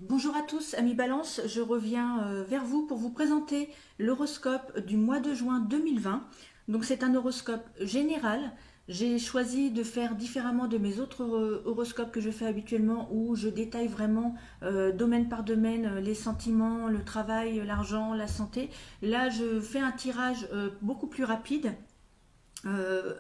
Bonjour à tous, amis Balance, je reviens vers vous pour vous présenter l'horoscope du mois de juin 2020. Donc c'est un horoscope général. J'ai choisi de faire différemment de mes autres horoscopes que je fais habituellement où je détaille vraiment domaine par domaine les sentiments, le travail, l'argent, la santé. Là je fais un tirage beaucoup plus rapide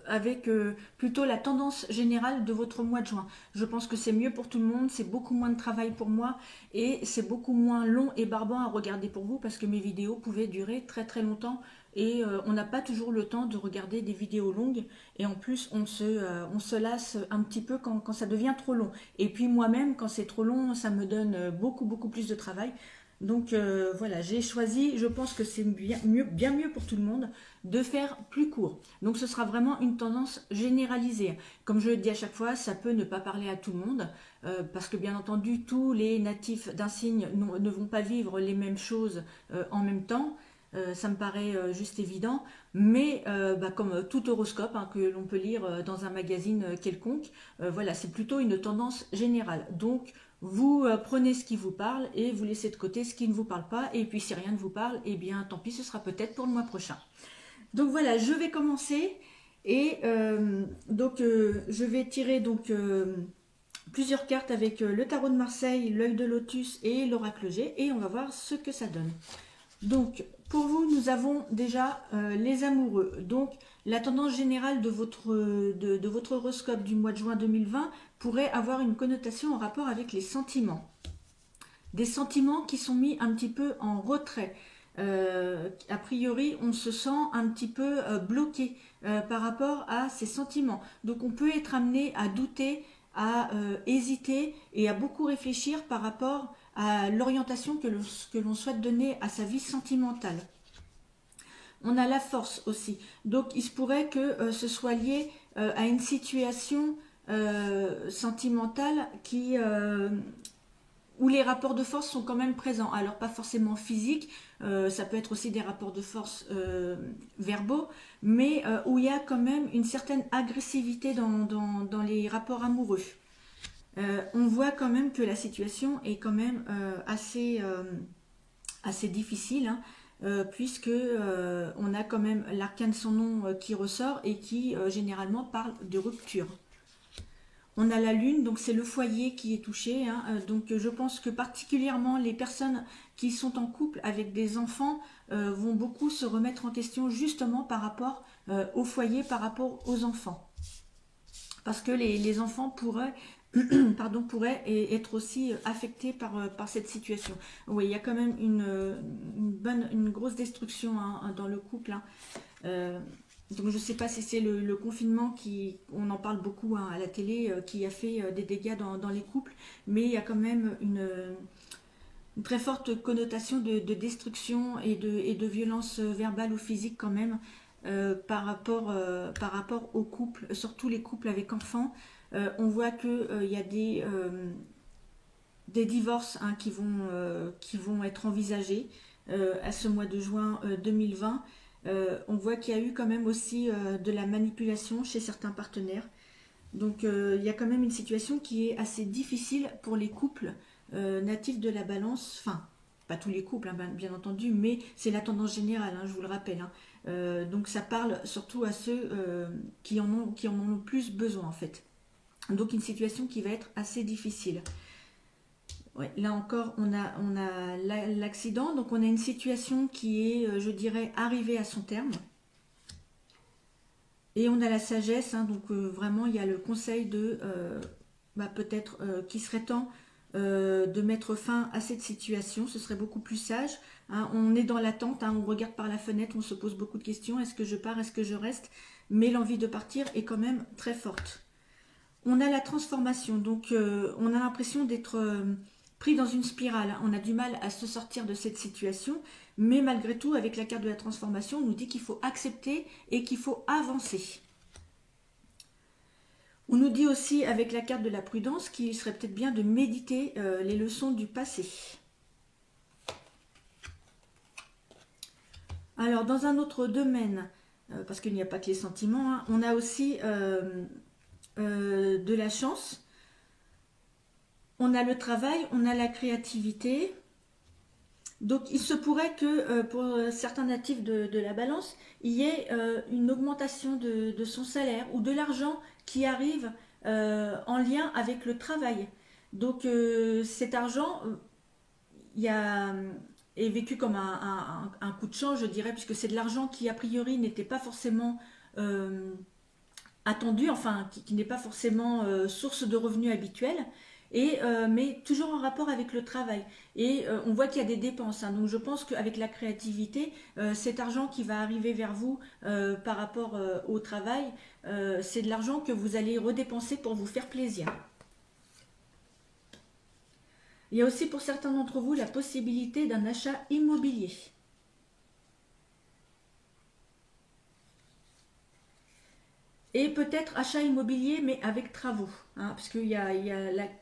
avec plutôt la tendance générale de votre mois de juin. Je pense que c'est mieux pour tout le monde, c'est beaucoup moins de travail pour moi et c'est beaucoup moins long et barbant à regarder pour vous parce que mes vidéos pouvaient durer très très longtemps et on n'a pas toujours le temps de regarder des vidéos longues et en plus on se lasse un petit peu quand ça devient trop long. Et puis moi-même quand c'est trop long ça me donne beaucoup plus de travail. Donc voilà, j'ai choisi, je pense que c'est bien mieux pour tout le monde de faire plus court. Donc ce sera vraiment une tendance généralisée. Comme je le dis à chaque fois, ça peut ne pas parler à tout le monde, parce que bien entendu, tous les natifs d'un signe ne vont pas vivre les mêmes choses en même temps. Ça me paraît juste évident, mais comme tout horoscope que l'on peut lire dans un magazine quelconque, voilà, c'est plutôt une tendance générale. Donc vous prenez ce qui vous parle et vous laissez de côté ce qui ne vous parle pas, et puis si rien ne vous parle, eh bien tant pis, ce sera peut-être pour le mois prochain. Donc voilà, je vais commencer et je vais tirer plusieurs cartes avec le tarot de Marseille, l'œil de lotus et l'oracle G et on va voir ce que ça donne. Donc pour vous, nous avons déjà les amoureux. Donc la tendance générale de votre horoscope du mois de juin 2020 pourrait avoir une connotation en rapport avec les sentiments. Des sentiments qui sont mis un petit peu en retrait. A priori, on se sent un petit peu bloqué par rapport à ces sentiments. Donc on peut être amené à douter, à hésiter et à beaucoup réfléchir par rapport à l'orientation que l'on souhaite donner à sa vie sentimentale. On a la force aussi. Donc il se pourrait que ce soit lié à une situation sentimentale où les rapports de force sont quand même présents. Alors pas forcément physiques, ça peut être aussi des rapports de force verbaux, mais où il y a quand même une certaine agressivité dans les rapports amoureux. On voit quand même que la situation est quand même assez difficile, hein, puisque on a quand même l'arcane son nom qui ressort et qui généralement parle de rupture. On a la lune, donc c'est le foyer qui est touché, hein. Donc je pense que particulièrement les personnes qui sont en couple avec des enfants vont beaucoup se remettre en question justement par rapport au foyer, par rapport aux enfants. Parce que les enfants pourraient être aussi affectés par cette situation. Oui, il y a quand même une grosse destruction hein, dans le couple. Hein. Donc je ne sais pas si c'est le confinement on en parle beaucoup hein, à la télé, qui a fait des dégâts dans les couples, mais il y a quand même une très forte connotation de destruction et de violence verbale ou physique quand même par rapport aux couples, surtout les couples avec enfants. On voit qu'il y a des divorces hein, qui vont être envisagés à ce mois de juin 2020. On voit qu'il y a eu quand même aussi de la manipulation chez certains partenaires. Donc il y a quand même une situation qui est assez difficile pour les couples natifs de la balance. Enfin, pas tous les couples, hein, bien entendu, mais c'est la tendance générale, hein, je vous le rappelle. Hein. Donc ça parle surtout à ceux qui en ont le plus besoin en fait. Donc une situation qui va être assez difficile. Ouais, là encore, on a l'accident, donc on a une situation qui est, je dirais, arrivée à son terme. Et on a la sagesse, hein, donc vraiment il y a le conseil de peut-être qu'il serait temps de mettre fin à cette situation, ce serait beaucoup plus sage. Hein. On est dans l'attente, hein, on regarde par la fenêtre, on se pose beaucoup de questions, est-ce que je pars, est-ce que je reste? Mais l'envie de partir est quand même très forte. On a la transformation, donc on a l'impression d'être pris dans une spirale. Hein. On a du mal à se sortir de cette situation, mais malgré tout, avec la carte de la transformation, on nous dit qu'il faut accepter et qu'il faut avancer. On nous dit aussi avec la carte de la prudence qu'il serait peut-être bien de méditer les leçons du passé. Alors, dans un autre domaine, parce qu'il n'y a pas que les sentiments, hein, on a aussi de la chance. On a le travail, on a la créativité. Donc il se pourrait que pour certains natifs de la balance, il y ait une augmentation de son salaire ou de l'argent qui arrive en lien avec le travail. Donc cet argent il y a, est vécu comme un coup de change, je dirais, puisque c'est de l'argent qui a priori n'était pas forcément euh, attendu, enfin qui n'est pas forcément source de revenus habituels, mais toujours en rapport avec le travail. Et on voit qu'il y a des dépenses, hein. Donc je pense qu'avec la créativité, cet argent qui va arriver vers vous par rapport au travail, c'est de l'argent que vous allez redépenser pour vous faire plaisir. Il y a aussi pour certains d'entre vous la possibilité d'un achat immobilier. Et peut-être achat immobilier, mais avec travaux, hein, parce qu'il y a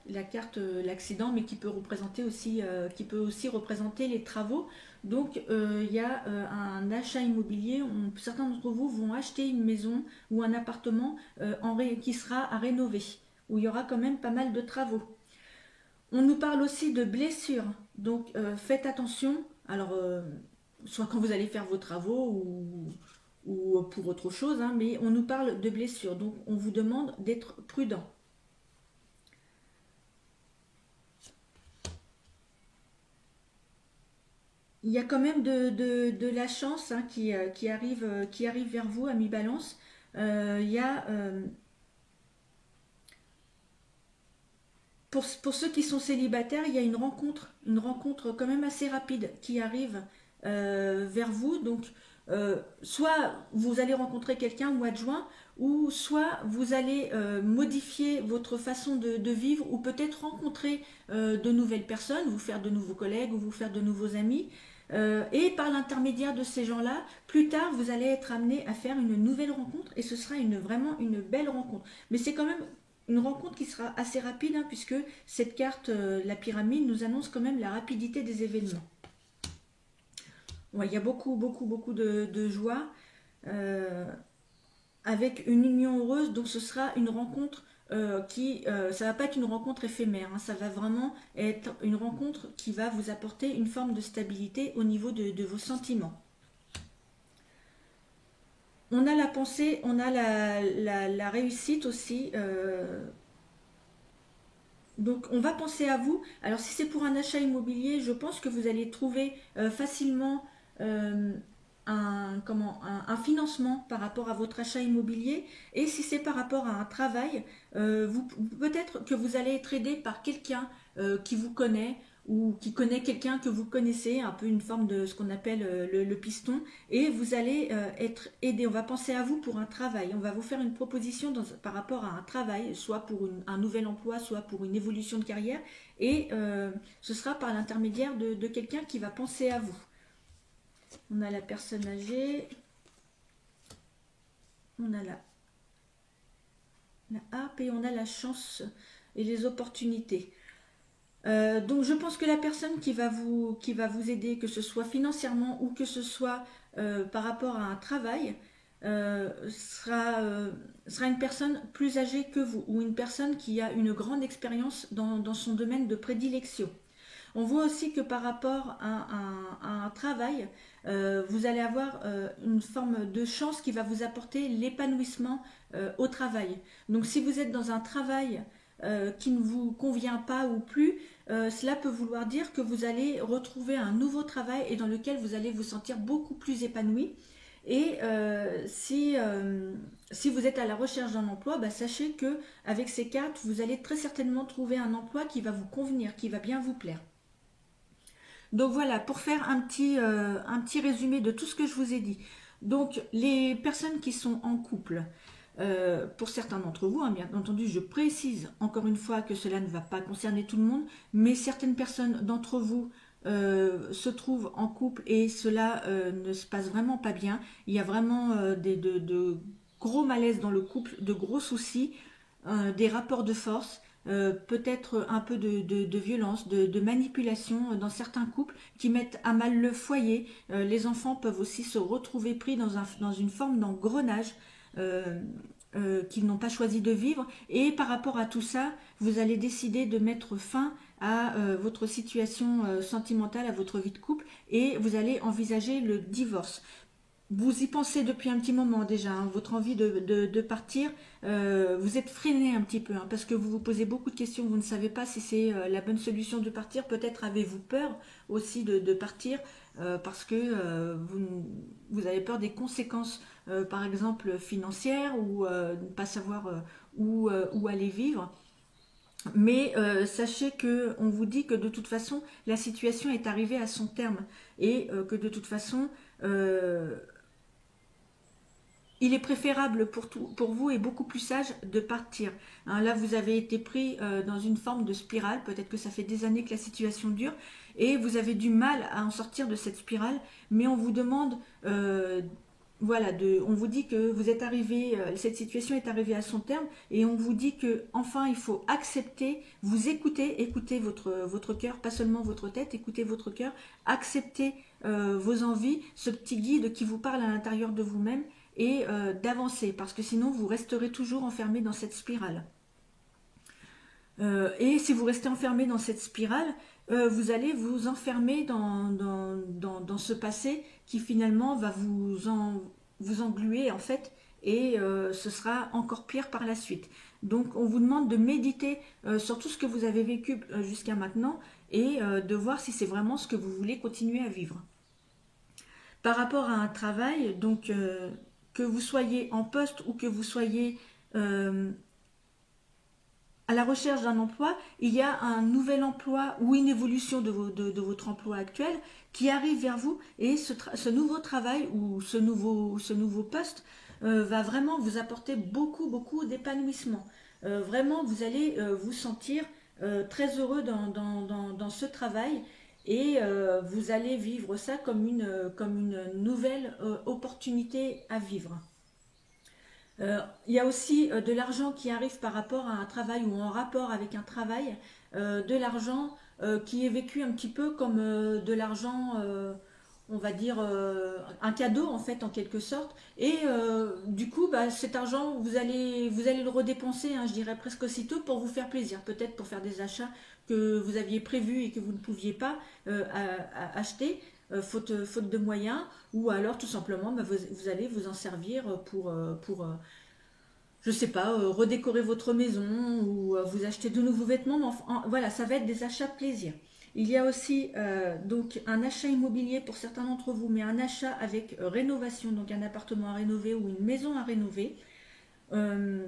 la carte l'accident, mais qui peut représenter aussi, qui peut aussi représenter les travaux. Donc il y a un achat immobilier. Certains d'entre vous vont acheter une maison ou un appartement qui sera à rénover, où il y aura quand même pas mal de travaux. On nous parle aussi de blessures, donc faites attention. Alors soit quand vous allez faire vos travaux ou pour autre chose, hein, mais on nous parle de blessures, donc on vous demande d'être prudent. Il y a quand même de la chance, hein, qui arrive vers vous, ami Balance. Il y a, pour ceux qui sont célibataires, il y a une rencontre quand même assez rapide qui arrive vers vous. Donc, soit vous allez rencontrer quelqu'un au mois de juin, ou soit vous allez modifier votre façon de vivre, ou peut-être rencontrer de nouvelles personnes, vous faire de nouveaux collègues, ou vous faire de nouveaux amis. Et par l'intermédiaire de ces gens-là, plus tard, vous allez être amené à faire une nouvelle rencontre, et ce sera vraiment une belle rencontre. Mais c'est quand même une rencontre qui sera assez rapide, hein, puisque cette carte, la pyramide, nous annonce quand même la rapidité des événements. Ouais, il y a beaucoup de joie avec une union heureuse. Donc ce sera une rencontre ça va pas être une rencontre éphémère, hein, ça va vraiment être une rencontre qui va vous apporter une forme de stabilité au niveau de vos sentiments. On a la pensée, on a la réussite aussi. Donc on va penser à vous. Alors si c'est pour un achat immobilier, je pense que vous allez trouver facilement euh, un financement par rapport à votre achat immobilier. Et si c'est par rapport à un travail, peut-être que vous allez être aidé par quelqu'un qui vous connaît ou qui connaît quelqu'un que vous connaissez, un peu une forme de ce qu'on appelle le piston, et vous allez être aidé. On va penser à vous pour un travail, on va vous faire une proposition par rapport à un travail, soit pour un nouvel emploi, soit pour une évolution de carrière, et ce sera par l'intermédiaire de quelqu'un qui va penser à vous. On a la personne âgée, on a la harpe et on a la chance et les opportunités. Donc je pense que la personne qui va vous aider, que ce soit financièrement ou que ce soit par rapport à un travail, sera une personne plus âgée que vous ou une personne qui a une grande expérience dans son domaine de prédilection. On voit aussi que par rapport à un travail, vous allez avoir une forme de chance qui va vous apporter l'épanouissement au travail. Donc si vous êtes dans un travail qui ne vous convient pas ou plus, cela peut vouloir dire que vous allez retrouver un nouveau travail et dans lequel vous allez vous sentir beaucoup plus épanoui. Et si vous êtes à la recherche d'un emploi, bah, sachez que avec ces cartes, vous allez très certainement trouver un emploi qui va vous convenir, qui va bien vous plaire. Donc voilà, pour faire un petit résumé de tout ce que je vous ai dit. Donc les personnes qui sont en couple, pour certains d'entre vous, hein, bien entendu, je précise encore une fois que cela ne va pas concerner tout le monde, mais certaines personnes d'entre vous se trouvent en couple et cela ne se passe vraiment pas bien. Il y a vraiment de gros malaises dans le couple, de gros soucis, des rapports de force. Peut-être un peu de violence, de manipulation dans certains couples qui mettent à mal le foyer. Les enfants peuvent aussi se retrouver pris dans une forme d'engrenage. qu'ils n'ont pas choisi de vivre. Et par rapport à tout ça, vous allez décider de mettre fin à votre situation sentimentale, à votre vie de couple, et vous allez envisager le divorce. Vous y pensez depuis un petit moment déjà, hein, votre envie de partir, vous êtes freiné un petit peu, hein, parce que vous vous posez beaucoup de questions, vous ne savez pas si c'est la bonne solution de partir, peut-être avez-vous peur aussi de partir, parce que vous avez peur des conséquences, par exemple financières, ou ne pas savoir où aller vivre. Mais sachez que on vous dit que de toute façon la situation est arrivée à son terme, et que de toute façon euh, il est préférable pour vous et beaucoup plus sage de partir. Hein, là, vous avez été pris dans une forme de spirale. Peut-être que ça fait des années que la situation dure et vous avez du mal à en sortir de cette spirale. Mais on vous demande, voilà, on vous dit que vous êtes arrivé, cette situation est arrivée à son terme et on vous dit que enfin il faut accepter, vous écoutez votre cœur, pas seulement votre tête, écoutez votre cœur, acceptez vos envies, ce petit guide qui vous parle à l'intérieur de vous-même et d'avancer, parce que sinon vous resterez toujours enfermé dans cette spirale. Et si vous restez enfermé dans cette spirale, vous allez vous enfermer dans ce passé qui finalement va vous engluer en fait, et ce sera encore pire par la suite. Donc on vous demande de méditer sur tout ce que vous avez vécu jusqu'à maintenant, et de voir si c'est vraiment ce que vous voulez continuer à vivre. Par rapport à un travail, donc que vous soyez en poste ou que vous soyez euh, à la recherche d'un emploi, il y a un nouvel emploi ou une évolution de votre emploi actuel qui arrive vers vous, et ce nouveau travail ou ce nouveau poste va vraiment vous apporter beaucoup d'épanouissement. Vraiment, vous allez vous sentir très heureux dans ce travail, et vous allez vivre ça comme une nouvelle opportunité à vivre. Il y a aussi de l'argent qui arrive par rapport à un travail ou en rapport avec un travail, de l'argent qui est vécu un petit peu comme de l'argent, on va dire un cadeau en fait en quelque sorte. Et du coup, bah, cet argent, vous allez le redépenser, hein, je dirais presque aussitôt, pour vous faire plaisir, peut-être pour faire des achats que vous aviez prévus et que vous ne pouviez pas acheter. Faute de moyens, ou alors tout simplement bah, vous allez vous en servir pour je sais pas, redécorer votre maison, ou vous acheter de nouveaux vêtements. Mais voilà, ça va être des achats plaisir. Il y a aussi donc un achat immobilier pour certains d'entre vous, mais un achat avec rénovation, donc un appartement à rénover ou une maison à rénover. Euh,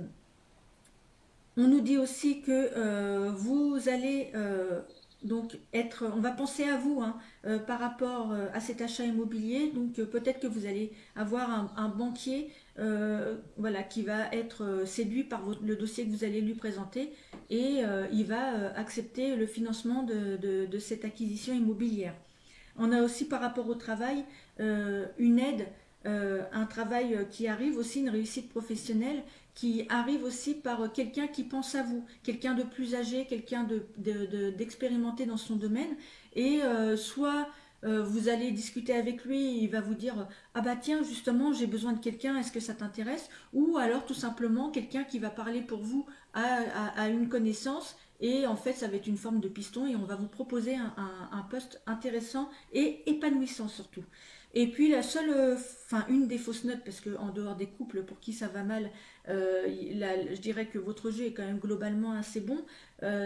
on nous dit aussi que vous allez donc être, on va penser à vous, hein, par rapport à cet achat immobilier. Donc peut-être que vous allez avoir un banquier, voilà, qui va être séduit par le dossier que vous allez lui présenter, et il va accepter le financement de cette acquisition immobilière. On a aussi par rapport au travail une aide, un travail qui arrive aussi, une réussite professionnelle qui arrive aussi par quelqu'un qui pense à vous, quelqu'un de plus âgé, quelqu'un d'expérimenté dans son domaine, et soit vous allez discuter avec lui, il va vous dire ah bah tiens justement j'ai besoin de quelqu'un, est-ce que ça t'intéresse, ou alors tout simplement quelqu'un qui va parler pour vous à une connaissance, et en fait ça va être une forme de piston et on va vous proposer un poste intéressant et épanouissant surtout. Et puis la seule, enfin une des fausses notes, parce que en dehors des couples pour qui ça va mal, je dirais que votre jeu est quand même globalement assez bon,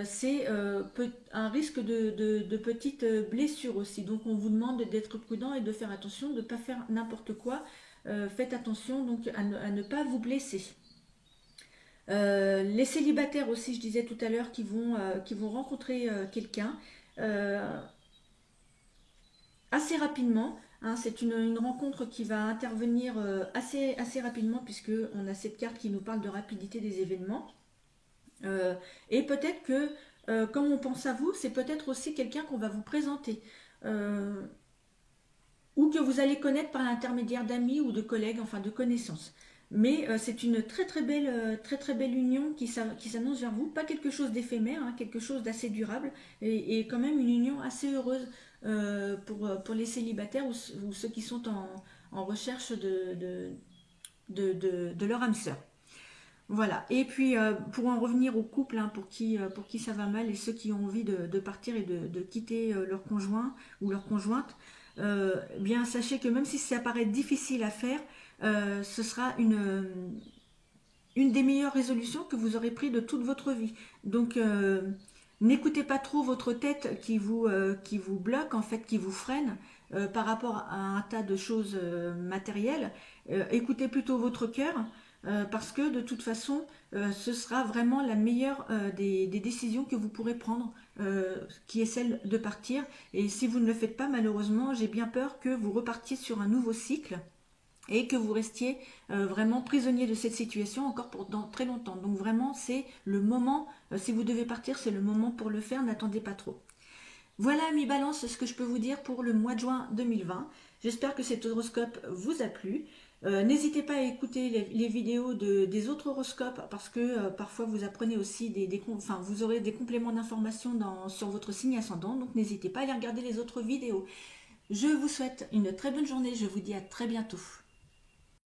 c'est un risque de petites blessures aussi. Donc on vous demande d'être prudent et de faire attention, de ne pas faire n'importe quoi. Faites attention donc à ne pas vous blesser. Les célibataires aussi, je disais tout à l'heure, qui vont rencontrer quelqu'un euh, assez rapidement. Hein, c'est une rencontre qui va intervenir assez rapidement, puisque on a cette carte qui nous parle de rapidité des événements. Et peut-être que, comme on pense à vous, c'est peut-être aussi quelqu'un qu'on va vous présenter. Euh, ou que vous allez connaître par l'intermédiaire d'amis ou de collègues, enfin de connaissances. Mais c'est une très belle union qui s'annonce vers vous, pas quelque chose d'éphémère, hein, quelque chose d'assez durable, et quand même une union assez heureuse pour les célibataires, ou ceux qui sont en recherche de leur âme sœur. Voilà. Et puis, pour en revenir au couple, hein, pour qui ça va mal et ceux qui ont envie de partir et de quitter leur conjoint ou leur conjointe, bien sachez que même si ça paraît difficile à faire, ce sera une des meilleures résolutions que vous aurez pris de toute votre vie. Donc, n'écoutez pas trop votre tête qui vous bloque, en fait, qui vous freine par rapport à un tas de choses matérielles. Écoutez plutôt votre cœur parce que de toute façon, ce sera vraiment la meilleure des décisions que vous pourrez prendre, qui est celle de partir. Et si vous ne le faites pas, malheureusement, j'ai bien peur que vous repartiez sur un nouveau cycle et que vous restiez vraiment prisonnier de cette situation encore pour dans très longtemps. Donc vraiment, c'est le moment, si vous devez partir, c'est le moment pour le faire, n'attendez pas trop. Voilà, mi balance, ce que je peux vous dire pour le mois de juin 2020. J'espère que cet horoscope vous a plu. N'hésitez pas à écouter les vidéos des autres horoscopes parce que parfois vous apprenez aussi enfin, vous aurez des compléments d'informations sur votre signe ascendant. Donc n'hésitez pas à aller regarder les autres vidéos. Je vous souhaite une très bonne journée. Je vous dis à très bientôt.